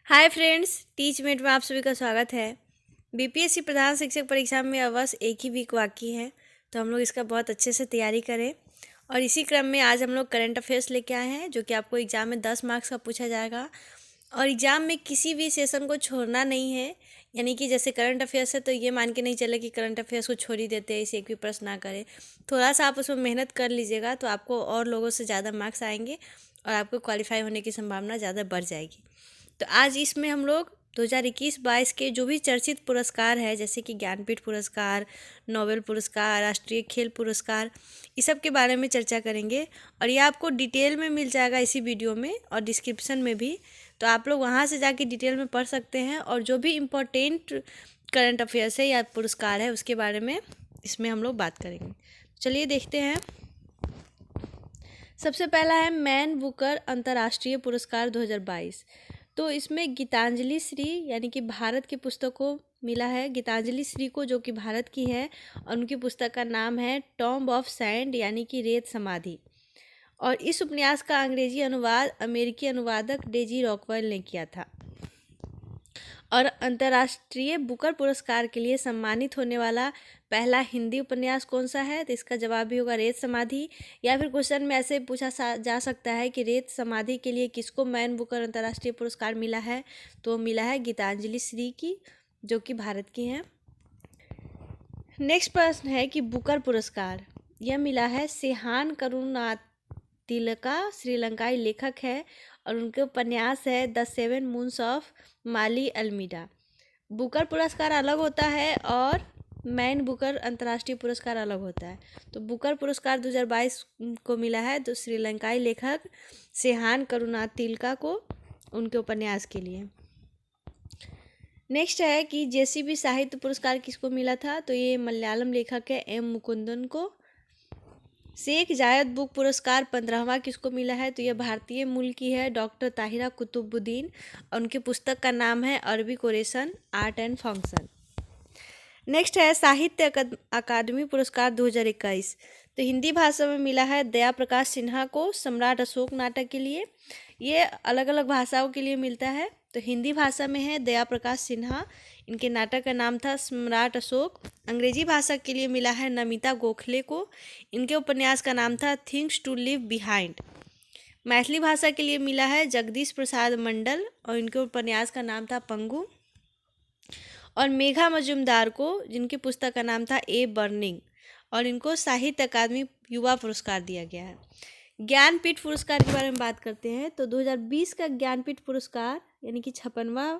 Hi friends, teach met में आप सभी का स्वागत है। बीपीएससी प्रधान शिक्षक परीक्षा में अब बस एक ही वीक बाकी है, तो हम लोग इसका बहुत अच्छे से तैयारी करें। और इसी क्रम में आज हम लोग करंट अफेयर्स लेके आए हैं, जो कि आपको एग्ज़ाम में 10 मार्क्स का पूछा जाएगा। और एग्ज़ाम में किसी भी सेशन को छोड़ना नहीं है, यानी कि जैसे करंट अफेयर्स है तो ये मान के नहीं चले कि करंट अफेयर्स को छोड़ ही देते हैं, इसे एक भी प्रश्न ना करें। थोड़ा सा आप उसमें मेहनत कर लीजिएगा तो आपको और लोगों से ज़्यादा मार्क्स आएंगे और आपको क्वालिफाई होने की संभावना ज़्यादा बढ़ जाएगी। तो आज इसमें हम लोग 2021-22 के जो भी चर्चित पुरस्कार है, जैसे कि ज्ञानपीठ पुरस्कार, नोबेल पुरस्कार, राष्ट्रीय खेल पुरस्कार, इस सब के बारे में चर्चा करेंगे। और ये आपको डिटेल में मिल जाएगा इसी वीडियो में और डिस्क्रिप्शन में भी, तो आप लोग वहाँ से जाके डिटेल में पढ़ सकते हैं। और जो भी इम्पोर्टेंट करंट अफेयर्स है या पुरस्कार है उसके बारे में इसमें हम लोग बात करेंगे। चलिए देखते हैं। सबसे पहला है मैन बुकर अंतर्राष्ट्रीय पुरस्कार 2022। तो इसमें गीतांजलि श्री यानी कि भारत की पुस्तक को मिला है, गीतांजलि श्री को, जो कि भारत की है। और उनकी पुस्तक का नाम है टॉम्ब ऑफ सैंड यानी कि रेत समाधि। और इस उपन्यास का अंग्रेजी अनुवाद अमेरिकी अनुवादक डेजी रॉकवेल ने किया था। और अंतर्राष्ट्रीय बुकर पुरस्कार के लिए सम्मानित होने वाला पहला हिंदी उपन्यास कौन सा है? तो इसका जवाब भी होगा रेत समाधि। या फिर क्वेश्चन में ऐसे पूछा जा सकता है कि रेत समाधि के लिए किसको मैन बुकर अंतर्राष्ट्रीय पुरस्कार मिला है? तो मिला है गीतांजलि श्री की, जो कि भारत की हैं। नेक्स्ट प्रश्न है कि बुकर पुरस्कार यह मिला है सेहान करुणातिलका, श्रीलंकाई लेखक है और उनके उपन्यास है the 7 moons of Mali Almeida. Booker पुरस्कार अलग होता है और मैन बुकर अंतर्राष्ट्रीय पुरस्कार अलग होता है। तो बुकर पुरस्कार 2022 को मिला है तो श्रीलंकाई लेखक सेहान करुणातिलका को, उनके उपन्यास के लिए। नेक्स्ट है कि जेसीबी साहित्य पुरस्कार किसको मिला था? तो ये मलयालम लेखक है एम मुकुंदन को। शेख जायद बुक पुरस्कार 15वां किसको मिला है? तो यह भारतीय मूल की है, डॉक्टर ताहिरा कुतुबुद्दीन। और उनकी पुस्तक का नाम है Arabic oration art and function. Next है साहित्य अकादमी पुरस्कार 2021। तो हिंदी भाषा में मिला है दया प्रकाश सिन्हा को सम्राट अशोक नाटक के लिए। ये अलग अलग भाषाओं के लिए मिलता है। तो हिंदी भाषा में है दया प्रकाश सिन्हा, इनके नाटक का नाम था सम्राट अशोक। अंग्रेजी भाषा के लिए मिला है नमिता गोखले को, इनके उपन्यास का नाम था things to leave behind. Maithili भाषा के लिए मिला है जगदीश प्रसाद मंडल और इनके उपन्यास का नाम था पंगु। और मेघा मजुमदार को, जिनकी पुस्तक का नाम था ए बर्निंग, और इनको साहित्य अकादमी युवा पुरस्कार दिया गया है। ज्ञानपीठ पुरस्कार के बारे में बात करते हैं। तो 2020 का ज्ञानपीठ पुरस्कार यानी कि 56वां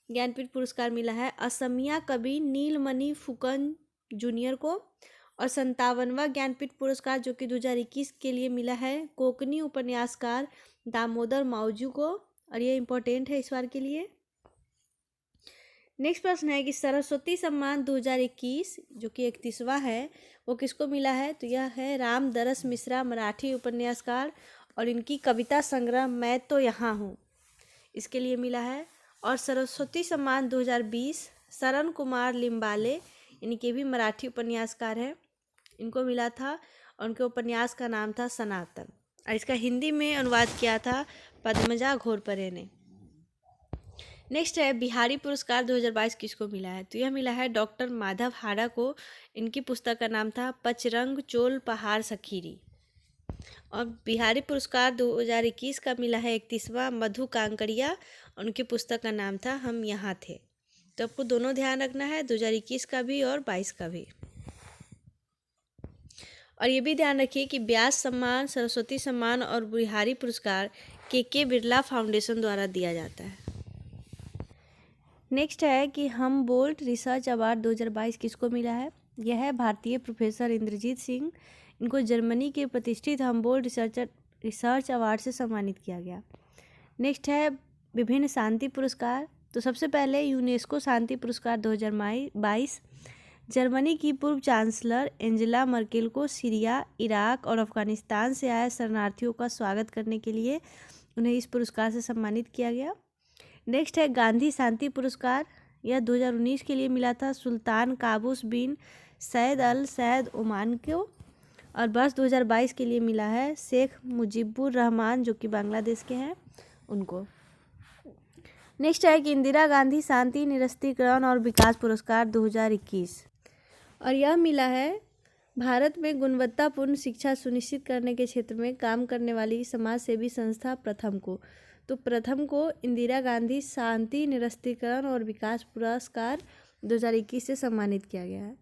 ज्ञानपीठ पुरस्कार मिला है असमिया कवि नीलमणि फुकन जूनियर को। और 57वां ज्ञानपीठ पुरस्कार जो कि 2021 के लिए मिला है कोंकणी उपन्यासकार दामोदर मावजू को, और ये इम्पोर्टेंट है इस बार के लिए। नेक्स्ट प्रश्न है कि सरस्वती सम्मान 2021 जो कि 31वां है वो किसको मिला है? तो यह है राम दरस मिश्रा, मराठी उपन्यासकार, और इनकी कविता संग्रह मैं तो यहाँ हूँ, इसके लिए मिला है। और सरस्वती सम्मान 2020 शरण कुमार लिम्बाले, इनके भी मराठी उपन्यासकार हैं, इनको मिला था और उनके उपन्यास का नाम था सनातन। और इसका हिंदी में अनुवाद किया था पद्मजा घोरपरे ने। नेक्स्ट है बिहारी पुरस्कार 2022 किसको मिला है? तो यह मिला है डॉक्टर माधव हाड़ा को, इनकी पुस्तक का नाम था पचरंग चोल पहाड़ सखीरी। और बिहारी पुरस्कार 2021 का मिला है 31वां मधु कांकड़िया, उनकी पुस्तक का नाम था हम यहाँ थे। तो आपको दोनों ध्यान रखना है, 2021 का भी और 22 का भी। और ये भी ध्यान रखिए कि व्यास सम्मान, सरस्वती सम्मान और बिहारी पुरस्कार के बिरला फाउंडेशन द्वारा दिया जाता है। नेक्स्ट है कि हम बोल्ट रिसर्च अवार्ड 2022 किसको मिला है? यह है भारतीय प्रोफेसर इंद्रजीत सिंह, इनको जर्मनी के प्रतिष्ठित हमबोल्ट रिसर्च अवार्ड से सम्मानित किया गया। नेक्स्ट है विभिन्न शांति पुरस्कार। तो सबसे पहले यूनेस्को शांति पुरस्कार 2022 जर्मनी की पूर्व चांसलर एंजेला मर्केल को सीरिया, इराक और अफगानिस्तान से आए शरणार्थियों का स्वागत करने के लिए उन्हें इस पुरस्कार से सम्मानित किया गया। नेक्स्ट है गांधी शांति पुरस्कार, यह 2019 के लिए मिला था सुल्तान काबूस बिन सैद अल सैद ओमान को। और वर्ष 2022 के लिए मिला है शेख मुजीबुर रहमान जो कि बांग्लादेश के हैं, उनको। नेक्स्ट है कि इंदिरा गांधी शांति निरस्त्रीकरण और विकास पुरस्कार 2021, और यह मिला है भारत में गुणवत्तापूर्ण शिक्षा सुनिश्चित करने के क्षेत्र में काम करने वाली समाज सेवी संस्था प्रथम को। तो प्रथम को इंदिरा गांधी शांति निरस्त्रीकरण और विकास पुरस्कार 2021 से सम्मानित किया गया है।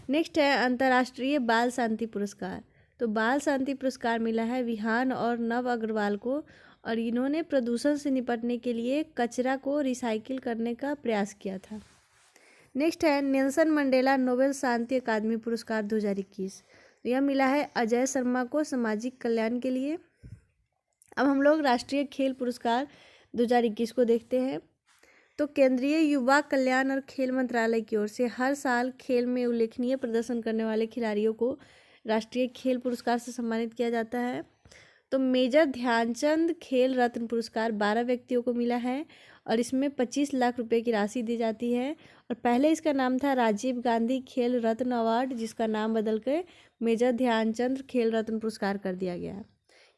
नेक्स्ट है अंतर्राष्ट्रीय बाल शांति पुरस्कार। तो बाल शांति पुरस्कार मिला है विहान और नव अग्रवाल को, और इन्होंने प्रदूषण से निपटने के लिए कचरा को रिसाइकिल करने का प्रयास किया था। नेक्स्ट है नेल्सन मंडेला नोबेल शांति अकादमी पुरस्कार 2021। यह मिला है अजय शर्मा को सामाजिक कल्याण के लिए। अब हम लोग राष्ट्रीय खेल पुरस्कार 2021 को देखते हैं। तो केंद्रीय युवा कल्याण और खेल मंत्रालय की ओर से हर साल खेल में उल्लेखनीय प्रदर्शन करने वाले खिलाड़ियों को राष्ट्रीय खेल पुरस्कार से सम्मानित किया जाता है। तो मेजर ध्यानचंद खेल रत्न पुरस्कार 12 व्यक्तियों को मिला है, और इसमें 25 लाख रुपए की राशि दी जाती है। और पहले इसका नाम था राजीव गांधी खेल रत्न अवार्ड, जिसका नाम बदल के मेजर ध्यानचंद खेल रत्न पुरस्कार कर दिया गया है।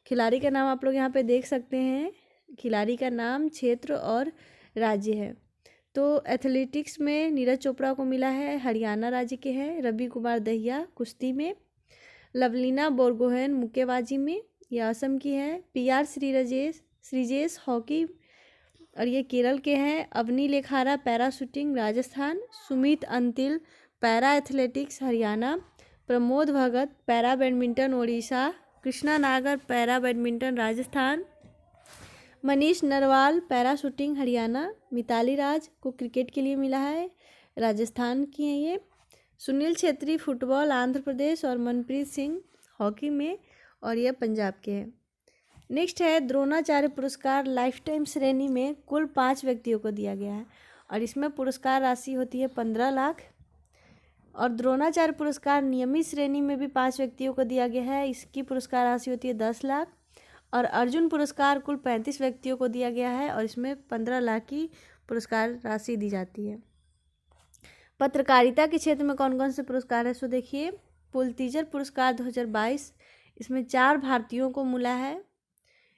खिलाड़ी का नाम आप लोग यहाँ पे देख सकते हैं। खिलाड़ी का नाम, क्षेत्र और राज्य है। तो एथलेटिक्स में नीरज चोपड़ा को मिला है, हरियाणा राज्य के हैं। रवि कुमार दहिया कुश्ती में, लवलीना बोरगोहेन मुक्केबाजी में, यह असम की है। PR श्रीजेश हॉकी, और ये केरल के हैं। Avani Lekhara para shooting Rajasthan, Sumit Antil para athletics Haryana, Pramod Bhagat para badminton Odisha, Krishna Nagar para badminton Rajasthan, Manish Narwal para shooting Haryana, Mithali Raj को क्रिकेट के लिए मिला है, राजस्थान की हैं ये। सुनील छेत्री फुटबॉल आंध्र प्रदेश, और मनप्रीत सिंह हॉकी में, और यह पंजाब के हैं। नेक्स्ट है द्रोणाचार्य पुरस्कार लाइफ टाइम श्रेणी में कुल 5 व्यक्तियों को दिया गया है, और इसमें पुरस्कार राशि होती है 15 लाख। और द्रोणाचार्य पुरस्कार नियमित श्रेणी में भी 5 व्यक्तियों को दिया गया है, इसकी पुरस्कार राशि होती है 10 लाख। और अर्जुन पुरस्कार कुल 35 व्यक्तियों को दिया गया है, और इसमें 15 लाख की पुरस्कार राशि दी जाती है। पत्रकारिता के क्षेत्र में कौन कौन से पुरस्कार है सो देखिए। पुलतीजर पुरस्कार 2022, इसमें 4 भारतीयों को मिला है।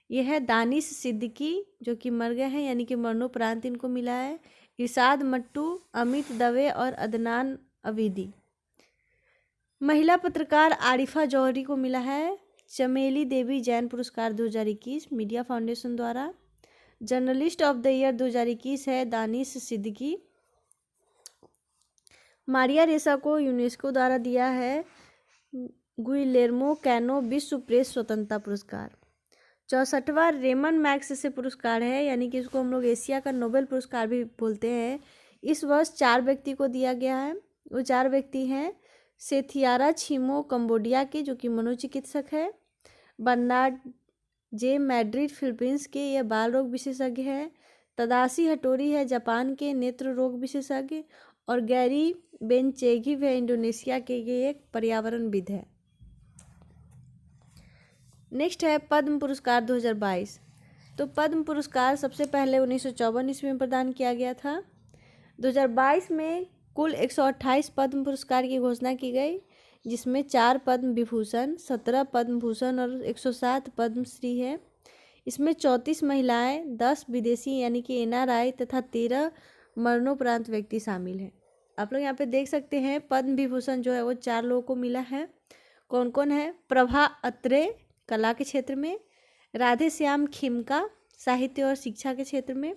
यह है दानिश सिद्दीकी जो कि मर गए हैं, यानी कि मरणोपरांत इनको मिला है। इरशाद मट्टू, अमित दवे और अदनान अवीदी। महिला पत्रकार आरिफा जौहरी को मिला है चमेली देवी जैन पुरस्कार 2021 मीडिया फाउंडेशन द्वारा। जर्नलिस्ट ऑफ द ईयर 2021 है दानिश सिद्दीकी। मारिया रेसा को यूनेस्को द्वारा दिया है गुइलेर्मो कैनो विश्व प्रेस स्वतंत्रता पुरस्कार। 64वां रेमन मैग्सेसे से पुरस्कार है, यानी कि इसको हम लोग एशिया का नोबेल पुरस्कार भी बोलते हैं। इस वर्ष 4 व्यक्ति को दिया गया है। वो 4 व्यक्ति हैं सेथियारा छिमो कंबोडिया के, जो कि मनोचिकित्सक है। बर्नार्ड जे मैड्रिड फिलीपींस के, यह बाल रोग विशेषज्ञ है। तदाशी हटोरी है जापान के, नेत्र रोग विशेषज्ञ। और गैरी बेनचेगिव है इंडोनेशिया के, ये एक पर्यावरणविद है। नेक्स्ट है पद्म पुरस्कार 2022। तो पद्म पुरस्कार सबसे पहले 1954 ईस्वी में प्रदान किया गया था। 2022 में कुल 128 पद्म पुरस्कार की घोषणा की गई, जिसमें 4 पद्म विभूषण, 17 पद्म भूषण और 107 पद्मश्री है। इसमें 34 महिलाएं, 10 विदेशी यानी कि NRI तथा 13 मरणोपरांत व्यक्ति शामिल हैं। आप लोग यहाँ पे देख सकते हैं पद्म विभूषण जो है वो 4 लोगों को मिला है। कौन कौन है? प्रभा अत्रे कला के क्षेत्र में, राधे श्याम खिमका साहित्य और शिक्षा के क्षेत्र में,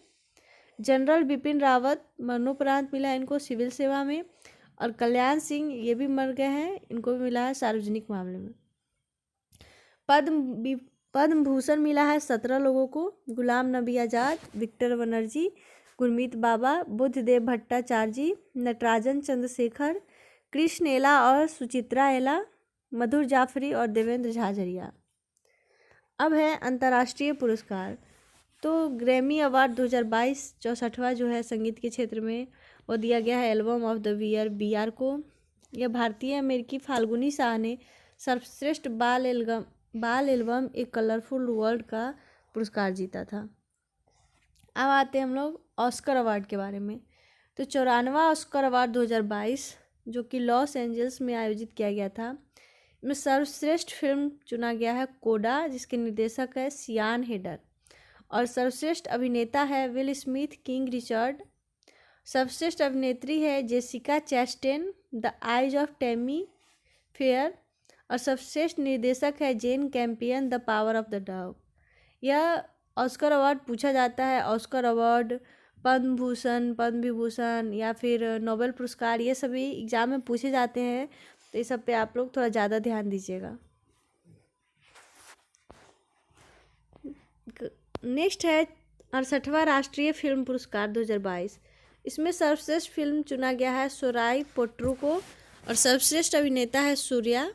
जनरल बिपिन रावत मरणोपरांत मिला इनको सिविल सेवा में, और कल्याण सिंह ये भी मर गए हैं, इनको भी मिला है सार्वजनिक मामले में। पद्म भूषण मिला है 17 लोगों को, गुलाम नबी आज़ाद, विक्टर बनर्जी, गुरमीत बाबा, बुद्धदेव भट्टाचार्य, नटराजन चंद्रशेखर, कृष्ण एला और सुचित्रा एला, मधुर जाफरी और देवेंद्र झाझरिया। अब है अंतर्राष्ट्रीय पुरस्कार। तो ग्रैमी अवार्ड 2022 64वां जो है संगीत के क्षेत्र में वो दिया गया है album of the year BR को। यह भारतीय अमेरिकी फाल्गुनी शाह ने सर्वश्रेष्ठ बाल एल्बम ए कलरफुल वर्ल्ड का पुरस्कार जीता था। अब आते हैं हम लोग ऑस्कर अवार्ड के बारे में। तो 94वां ऑस्कर अवार्ड 2022 जो कि लॉस एंजल्स में आयोजित किया गया था, में सर्वश्रेष्ठ फिल्म चुना गया है कोडा, जिसके निर्देशक है सियान हेडर। और सर्वश्रेष्ठ अभिनेता है विल स्मिथ, किंग रिचर्ड। सर्वश्रेष्ठ अभिनेत्री है Jessica Chastain, the eyes of Tammy Faye. और सर्वश्रेष्ठ निर्देशक है Jane Campion, the power of the dog. यह ऑस्कर अवार्ड पूछा जाता है, ऑस्कर अवार्ड, पद्म भूषण, पद्म विभूषण या फिर नोबेल पुरस्कार, ये सभी एग्जाम में पूछे जाते हैं, तो ये सब पे आप लोग थोड़ा ज़्यादा ध्यान दीजिएगा। नेक्स्ट है 68वां राष्ट्रीय फिल्म पुरस्कार 2022। इसमें सर्वश्रेष्ठ फिल्म चुना गया है सोराई पोट्रू को, और सर्वश्रेष्ठ अभिनेता है सूर्या,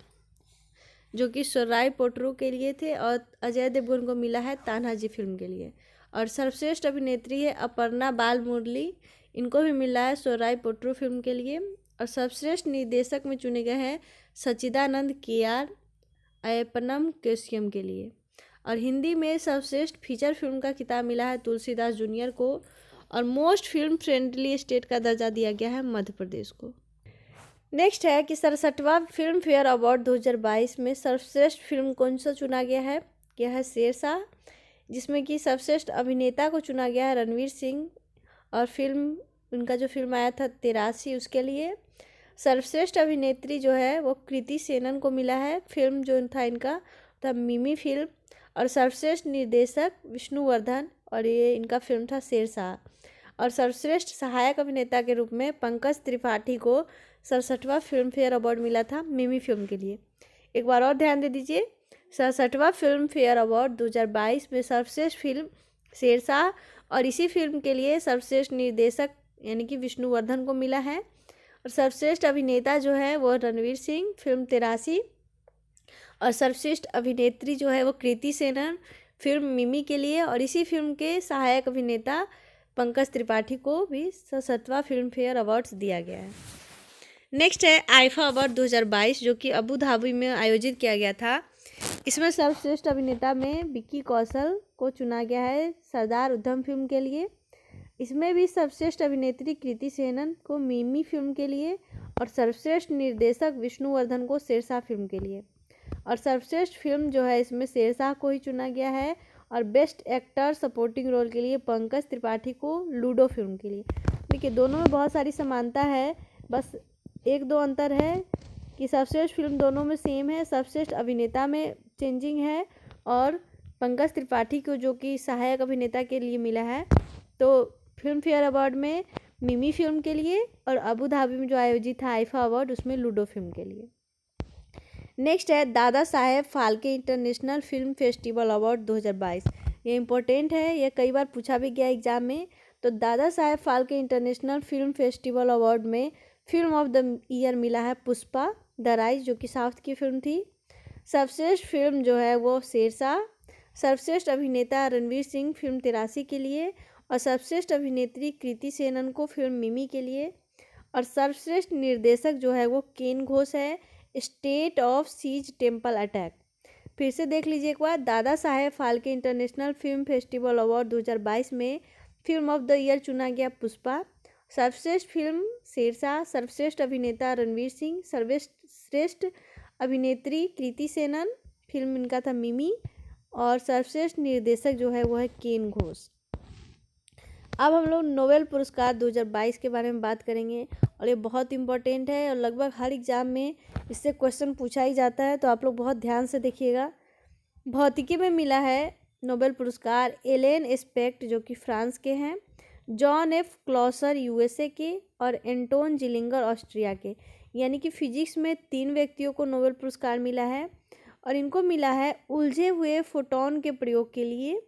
जो कि सोराई पोट्रू के लिए थे, और अजय देवगन को मिला है तान्हाजी फिल्म के लिए। और सर्वश्रेष्ठ अभिनेत्री है अपर्णा बाल मुरली, इनको भी मिला है सोराई पोट्रू फिल्म के लिए। और सर्वश्रेष्ठ निर्देशक में चुने गए हैं सच्चिदानंद केआर अय्यप्पनम केशियम के लिए। और हिंदी में सर्वश्रेष्ठ फीचर फिल्म का खिताब मिला है तुलसीदास जूनियर को। और मोस्ट फिल्म फ्रेंडली स्टेट का दर्जा दिया गया है मध्य प्रदेश को। नेक्स्ट है कि 67वां फिल्म फेयर अवार्ड 2022 में सर्वश्रेष्ठ फिल्म कौन सा चुना गया है। यह है शेरशाह, जिसमें कि सर्वश्रेष्ठ अभिनेता को चुना गया है रणवीर सिंह, और फिल्म उनका जो फिल्म आया था 83 उसके लिए। सर्वश्रेष्ठ अभिनेत्री जो है वो कृति सेनन को मिला है, फिल्म जो था इनका था मिमी फिल्म। और सर्वश्रेष्ठ निर्देशक विष्णुवर्धन, और ये इनका फिल्म था शेरशाह। और सर्वश्रेष्ठ सहायक अभिनेता के रूप में पंकज त्रिपाठी को 67वां फिल्म फेयर अवार्ड मिला था मिमी फिल्म के लिए। एक बार और ध्यान दे दीजिए, 67वां फिल्म फेयर अवार्ड 2022 में सर्वश्रेष्ठ फिल्म शेरशाह, और इसी फिल्म के लिए सर्वश्रेष्ठ निर्देशक यानी कि विष्णुवर्धन को मिला है। और सर्वश्रेष्ठ अभिनेता जो है वो रणवीर सिंह, फिल्म 83। और सर्वश्रेष्ठ अभिनेत्री जो है वो कृति सेनन, फिल्म मिमी के लिए। और इसी फिल्म के सहायक अभिनेता पंकज त्रिपाठी को भी 67वां फिल्म फेयर अवार्ड्स दिया गया है। नेक्स्ट है आईफा अवार्ड 2022, जो कि अबू धाबी में आयोजित किया गया था। इसमें सर्वश्रेष्ठ अभिनेता में विक्की कौशल को चुना गया है सरदार उधम फिल्म के लिए। इसमें भी सर्वश्रेष्ठ अभिनेत्री कृति सेनन को मिमी फिल्म के लिए, और सर्वश्रेष्ठ निर्देशक विष्णुवर्धन को शेरशाह फिल्म के लिए। और सर्वश्रेष्ठ फिल्म जो है इसमें शेरशाह को ही चुना गया है, और बेस्ट एक्टर सपोर्टिंग रोल के लिए पंकज त्रिपाठी को लूडो फिल्म के लिए। देखिए दोनों में बहुत सारी समानता है, बस एक दो अंतर है कि सर्वश्रेष्ठ फिल्म दोनों में सेम है, सर्वश्रेष्ठ अभिनेता में चेंजिंग है, और पंकज त्रिपाठी को जो कि सहायक अभिनेता के लिए मिला है, तो फिल्म फेयर अवार्ड में मिमी फिल्म के लिए, और अबू धाबी में जो आयोजित था आईफा अवार्ड उसमें लूडो फिल्म के लिए। नेक्स्ट है Dada Saheb Phalke international film festival award 2022। ये इम्पोर्टेंट है, ये कई बार पूछा भी गया एग्जाम में। तो Dada Saheb Phalke international film festival award में फिल्म ऑफ द ईयर मिला है पुष्पा द राइज, जो कि साउथ की फिल्म थी। सर्वश्रेष्ठ फिल्म जो है वो शेरशाह। सर्वश्रेष्ठ अभिनेता रणवीर सिंह, फिल्म 83 के लिए। और सर्वश्रेष्ठ अभिनेत्री कृति सेनन को फिल्म मिमी के लिए। और सर्वश्रेष्ठ निर्देशक जो है वो केन घोष है, state of siege temple attack. फिर से देख लीजिए एक बार, Dada Saheb Phalke international film festival award 2022 में फिल्म ऑफ द ईयर चुना गया पुष्पा। सर्वश्रेष्ठ फिल्म शेरशाह। सर्वश्रेष्ठ अभिनेता रणवीर सिंह। सर्वश्रेष्ठ अभिनेत्री कृति सेनन, फिल्म इनका था मिमी। और सर्वश्रेष्ठ निर्देशक जो है वो है केन घोष। अब हम लोग नोबेल पुरस्कार 2022 के बारे में बात करेंगे, और ये बहुत इंपॉर्टेंट है और लगभग हर एग्ज़ाम में इससे क्वेश्चन पूछा ही जाता है, तो आप लोग बहुत ध्यान से देखिएगा। भौतिकी में मिला है नोबेल पुरस्कार एलेन एस्पेक्ट, जो कि फ्रांस के हैं, जॉन एफ क्लॉसर यूएसए के, और एंटोन जिलिंगर ऑस्ट्रिया के। यानी कि फिजिक्स में 3 व्यक्तियों को नोबेल पुरस्कार मिला है, और इनको मिला है उलझे हुए फोटॉन के प्रयोग के लिए,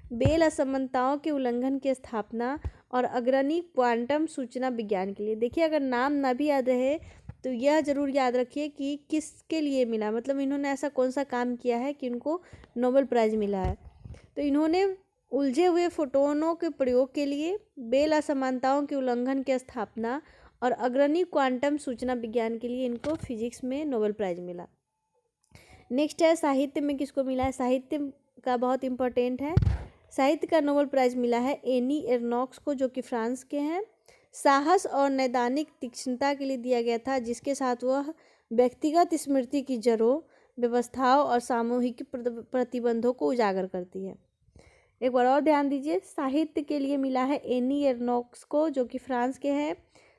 बेल असमानताओं के उल्लंघन की स्थापना, और अग्रणी क्वांटम सूचना विज्ञान के लिए। देखिए अगर नाम ना भी याद रहे तो यह जरूर याद रखिए कि किसके लिए मिला, मतलब इन्होंने ऐसा कौन सा काम किया है कि इनको नोबेल प्राइज़ मिला है। तो इन्होंने उलझे हुए फोटोनों के प्रयोग के लिए, बेल असमानताओं के उल्लंघन की स्थापना, और अग्रणी क्वांटम सूचना विज्ञान के लिए इनको फिजिक्स में नोबेल प्राइज़ मिला। नेक्स्ट है साहित्य में किसको मिला है। साहित्य का बहुत इंपॉर्टेंट है। साहित्य का नोबेल प्राइज़ मिला है एनी एर्नॉक्स को, जो कि फ्रांस के हैं। साहस और नैदानिक तीक्ष्णता के लिए दिया गया था, जिसके साथ वह व्यक्तिगत स्मृति की जड़ों, व्यवस्थाओं और सामूहिक प्रतिबंधों को उजागर करती है। एक बार और ध्यान दीजिए, साहित्य के लिए मिला है एनी एर्नोक्स को, जो कि फ्रांस के हैं।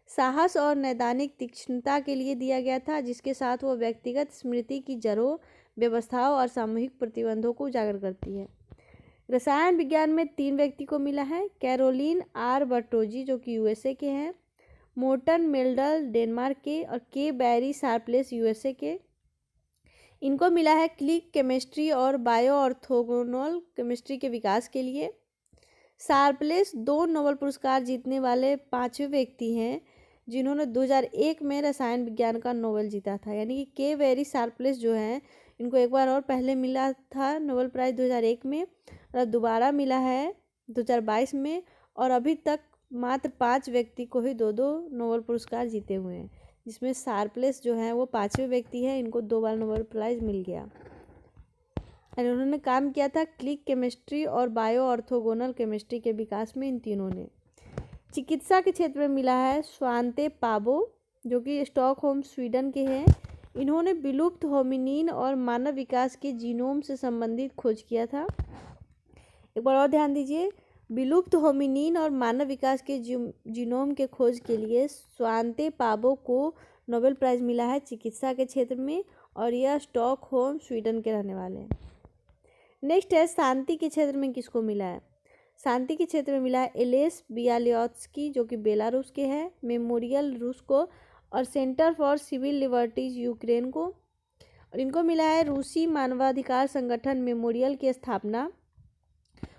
साहस और नैदानिक तीक्ष्णता के लिए दिया गया था, जिसके साथ वो व्यक्तिगत स्मृति की जड़ों, व्यवस्थाओं और सामूहिक प्रतिबंधों को उजागर करती है। रसायन विज्ञान में 3 व्यक्ति को मिला है, कैरोलिन आर बर्टोजी जो कि यूएसए के हैं, मोर्टन मेल्डल डेनमार्क के, और के बैरी शार्पलेस यूएसए के। इनको मिला है क्लिक केमिस्ट्री और बायो ऑर्थोगोनल केमिस्ट्री के विकास के लिए। शार्पलेस 2 नोबेल पुरस्कार जीतने वाले 5वें व्यक्ति हैं जिन्होंने 2001 में रसायन विज्ञान का नोबेल जीता था, यानी कि के वेरी शार्पलेस जो हैं इनको एक बार और पहले मिला था नोबेल प्राइज़ 2001 में, और दोबारा मिला है 2022 में, और अभी तक मात्र 5 व्यक्ति को ही 2-2 नोबेल पुरस्कार जीते हुए हैं, जिसमें शार्पलेस जो है वो 5वें व्यक्ति है, इनको 2 बार नोबेल प्राइज़ मिल गया। और उन्होंने काम किया था क्लिक केमिस्ट्री और बायो ऑर्थोगोनल केमिस्ट्री के विकास में, इन तीनों ने। चिकित्सा के क्षेत्र में मिला है स्वांते पाबो जो कि स्टॉकहोम स्वीडन के हैं। इन्होंने विलुप्त होमिनिन और मानव विकास के जीनोम से संबंधित खोज किया था। एक बार और ध्यान दीजिए, विलुप्त होमिनिन और मानव विकास के जीनोम के खोज के लिए स्वांते पाबो को नोबेल प्राइज़ मिला है चिकित्सा के क्षेत्र में, और यह स्टॉकहोम स्वीडन के रहने वाले हैं। नेक्स्ट है शांति के क्षेत्र में किसको मिला है। शांति के क्षेत्र में मिला है एलेस बियालियोत्स्की जो कि बेलारूस के हैं, मेमोरियल रूस को, और centre for civil liberties Ukraine को। और इनको मिला है रूसी मानवाधिकार संगठन मेमोरियल की स्थापना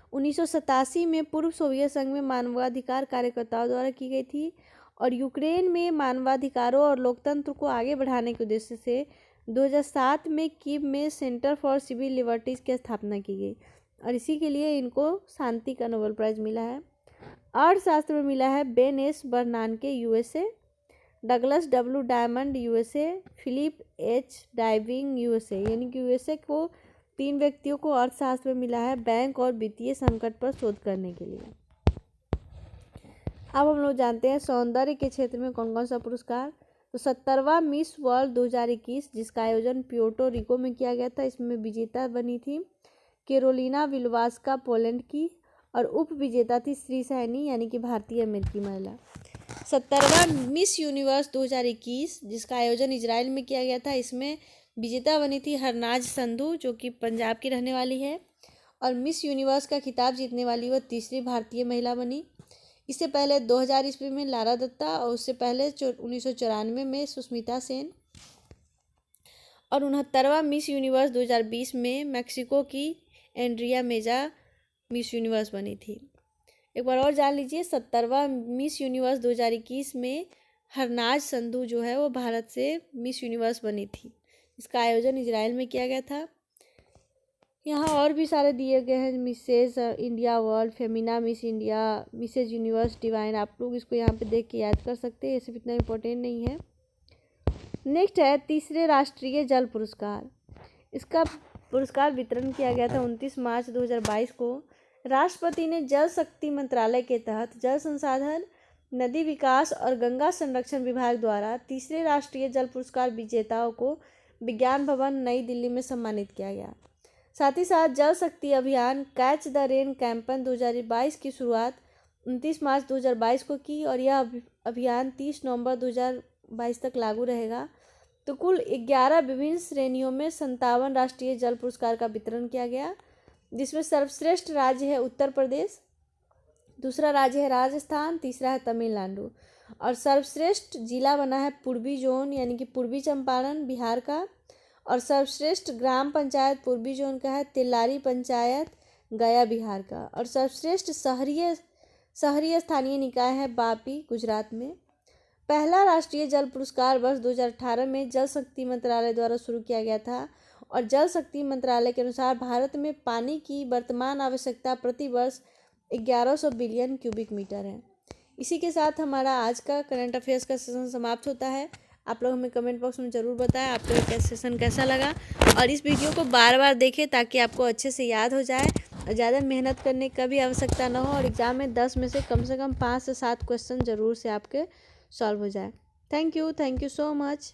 1987 में पूर्व सोवियत संघ में मानवाधिकार कार्यकर्ताओं द्वारा की गई थी, और यूक्रेन में मानवाधिकारों और लोकतंत्र को आगे बढ़ाने के उद्देश्य से 2007 में कीव में सेंटर फॉर सिविल लिबर्टीज़ की स्थापना की गई, और इसी के लिए इनको शांति का नोबेल प्राइज़ मिला है। अर्थशास्त्र में मिला है Ben S Bernanke USA, Douglas W Diamond USA, Philip H Dybvig USA, यानी कि यूएसए को 3 व्यक्तियों को अर्थशास्त्र में मिला है बैंक और वित्तीय संकट पर शोध करने के लिए। अब हम लोग जानते हैं सौंदर्य के क्षेत्र में कौन कौन सा पुरस्कार। तो 70वां मिस वर्ल्ड 2021 जिसका आयोजन प्योर्टो रिको में किया गया था, इसमें विजेता बनी थी कैरोलिना विल्वास्का पोलैंड की, और उप विजेता थी श्री सैनी यानी कि भारतीय अमेरिकी महिला। 70वां मिस यूनिवर्स 2021 जिसका आयोजन इजराइल में किया गया था, इसमें विजेता बनी थी हरनाज संधू जो कि पंजाब की रहने वाली है, और मिस यूनिवर्स का खिताब जीतने वाली वह तीसरी भारतीय महिला बनी। इससे पहले 2000 ईस्वी में लारा दत्ता, और उससे पहले 1994 में सुष्मिता सेन, और 69वां मिस यूनिवर्स 2020 में मैक्सिको की एंड्रिया मेजा मिस यूनिवर्स बनी थी। एक बार और जान लीजिए, 70वां मिस यूनिवर्स 2021 में हरनाज संधू जो है वो भारत से मिस यूनिवर्स बनी थी। इसका आयोजन इजराइल में किया गया था। यहाँ और भी सारे दिए गए हैं, Mrs India World, Femina Miss India, Mrs Universe Divine, आप लोग इसको यहाँ पे देख के याद कर सकते हैं, ये सिर्फ इतना इम्पोर्टेंट नहीं है। नेक्स्ट है तीसरे राष्ट्रीय जल पुरस्कार। इसका पुरस्कार वितरण किया गया था 29 मार्च 2022 को। राष्ट्रपति ने जल शक्ति मंत्रालय के तहत जल संसाधन, नदी विकास और गंगा संरक्षण विभाग द्वारा तीसरे राष्ट्रीय जल पुरस्कार विजेताओं को विज्ञान भवन नई दिल्ली में सम्मानित किया गया। साथ ही साथ जल शक्ति अभियान कैच द रेन कैंपेन 2022 की शुरुआत 29 मार्च 2022 को की, और यह अभियान 30 नवंबर 2022 तक लागू रहेगा। तो कुल 11 विभिन्न श्रेणियों में 57 राष्ट्रीय जल पुरस्कार का वितरण किया गया, जिसमें सर्वश्रेष्ठ राज्य है उत्तर प्रदेश, दूसरा राज्य है राजस्थान, तीसरा है तमिलनाडु, और सर्वश्रेष्ठ जिला बना है पूर्वी जोन यानी कि पूर्वी चंपारण बिहार का, और सर्वश्रेष्ठ ग्राम पंचायत पूर्वी जोन का है तेलारी पंचायत गया बिहार का, और सर्वश्रेष्ठ शहरी स्थानीय निकाय है बापी गुजरात में। पहला राष्ट्रीय जल पुरस्कार वर्ष 2018 में जल शक्ति मंत्रालय द्वारा शुरू किया गया था, और जल शक्ति मंत्रालय के अनुसार भारत में पानी की वर्तमान आवश्यकता प्रति वर्ष 1100 बिलियन क्यूबिक मीटर है। इसी के साथ हमारा आज का करंट अफेयर्स का सेशन समाप्त होता है। आप लोग हमें कमेंट बॉक्स में ज़रूर बताएं आपको ये सेशन कैसा लगा, और इस वीडियो को बार बार देखें ताकि आपको अच्छे से याद हो जाए और ज़्यादा मेहनत करने का भी आवश्यकता ना हो, और एग्ज़ाम में 10 में से कम 5 से 7 क्वेश्चन ज़रूर से आपके सॉल्व हो जाए। Thank you so much.